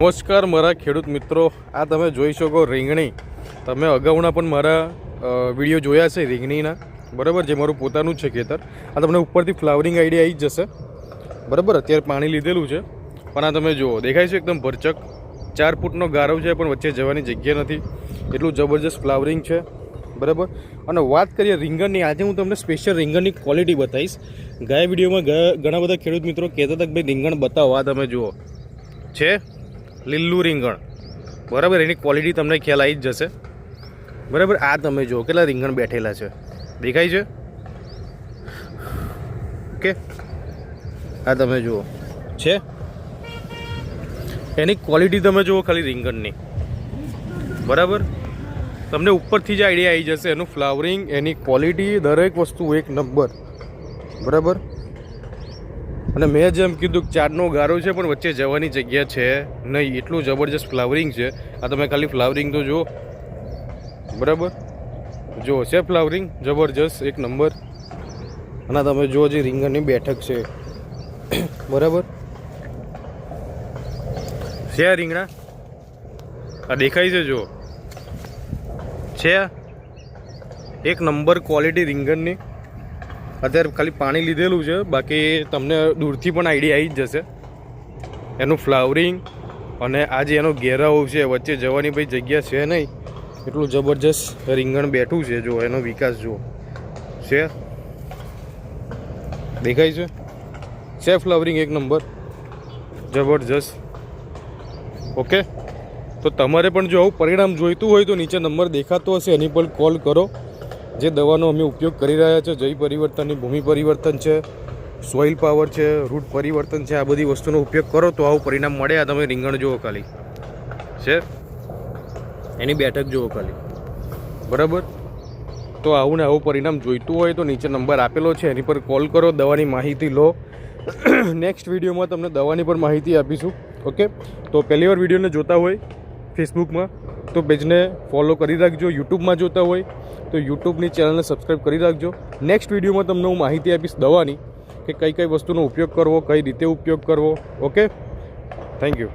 નમસ્કાર મારા ખેડૂત મિત્રો, આ તમે જોઈ શકો રીંગણી. તમે અગાઉના પણ મારા વિડીયો જોયા છે રીંગણીના, બરાબર, જે મારું પોતાનું જ છે ખેતર. આ તમને ઉપરથી ફ્લાવરિંગ આઈડિયા આવી જ જશે, બરાબર. અત્યારે પાણી લીધેલું છે, પણ આ તમે જુઓ, દેખાય છે એકદમ ભરચક. 4 ફૂટનો ગારો છે, પણ વચ્ચે જવાની જગ્યા નથી. એટલું જબરજસ્ત ફ્લાવરિંગ છે, બરાબર. અને વાત કરીએ રીંગણની, આજે હું તમને સ્પેશિયલ રીંગણની ક્વોલિટી બતાવીશ. ગયા વિડીયોમાં ઘણા બધા ખેડૂત મિત્રો કહેતા હતા કે ભાઈ રીંગણ બતાવો. આ તમે જુઓ છે લીલું રીંગણ, બરાબર. એની ક્વોલિટી તમને ખ્યાલ આવી જ જશે, બરાબર. આ તમે જુઓ કેટલા રીંગણ બેઠેલા છે, દેખાય છે? ઓકે, આ તમે જુઓ છે એની ક્વોલિટી, તમે જુઓ ખાલી રીંગણની, બરાબર. તમને ઉપરથી જ આઈડિયા આવી જશે એનું ફ્લાવરિંગ, એની ક્વોલિટી, દરેક વસ્તુ એક નંબર, બરાબર. અને મેં જેમ કીધું કે 4નો ગારો છે, પણ વચ્ચે જવાની જગ્યા છે નહીં. એટલું જબરજસ્ત ફ્લાવરિંગ છે. આ તમે ખાલી ફ્લાવરિંગ તો જુઓ, બરાબર. જુઓ છે ફ્લાવરિંગ જબરજસ્ત એક નંબર. અને તમે જુઓ જે રીંગણની બેઠક છે, બરાબર છે. આ રીંગણા આ દેખાય છે, જુઓ છે એક નંબર ક્વોલિટી રીંગણની. અત્યારે ખાલી પાણી લીધેલું છે, બાકી તમને દૂરથી પણ આઈડિયા આવી જ જશે એનું ફ્લાવરિંગ. અને આ જે એનો ઘેરાવો છે, વચ્ચે જવાની ભાઈ જગ્યા છે નહીં, એટલું જબરજસ્ત રીંગણ બેઠું છે. જો એનો વિકાસ જુઓ, છે દેખાય છે ફ્લાવરિંગ એક નંબર જબરજસ્ત. ઓકે, તો તમારે પણ જો આવું પરિણામ જોઈતું હોય તો નીચે નંબર દેખાતો હશે, એની પર કોલ કરો. જે દવાનો અમે ઉપયોગ કરી રહ્યા છે, જય પરિવર્તનની ભૂમિ પરિવર્તન છે, સોઇલ પાવર છે, રૂટ પરિવર્તન છે, આ બધી વસ્તુનો ઉપયોગ કરો તો આવું પરિણામ મળે. આ તમે રીંગણ જુઓ ખાલી છે, એની બેઠક જુઓ ખાલી, બરાબર. તો આવું ને આવું પરિણામ જોઈતું હોય તો નીચે નંબર આપેલો છે, એની પર કોલ કરો, દવાની માહિતી લો. નેક્સ્ટ વિડીયોમાં તમને દવાની પર માહિતી આપીશું. ઓકે, તો પહેલી વાર વિડીયોને જોતા હોય ફેસબુકમાં તો પેજને ફોલો કરી રાખજો. યુટ્યુબમાં જોતા હોય તો યુટ્યુબની ચેનલને સબસ્ક્રાઈબ કરી રાખજો. નેક્સ્ટ વિડીયોમાં તમને હું માહિતી આપીશ દવાની, કે કઈ કઈ વસ્તુનો ઉપયોગ કરવો, કઈ રીતે ઉપયોગ કરવો. Okay, thank you.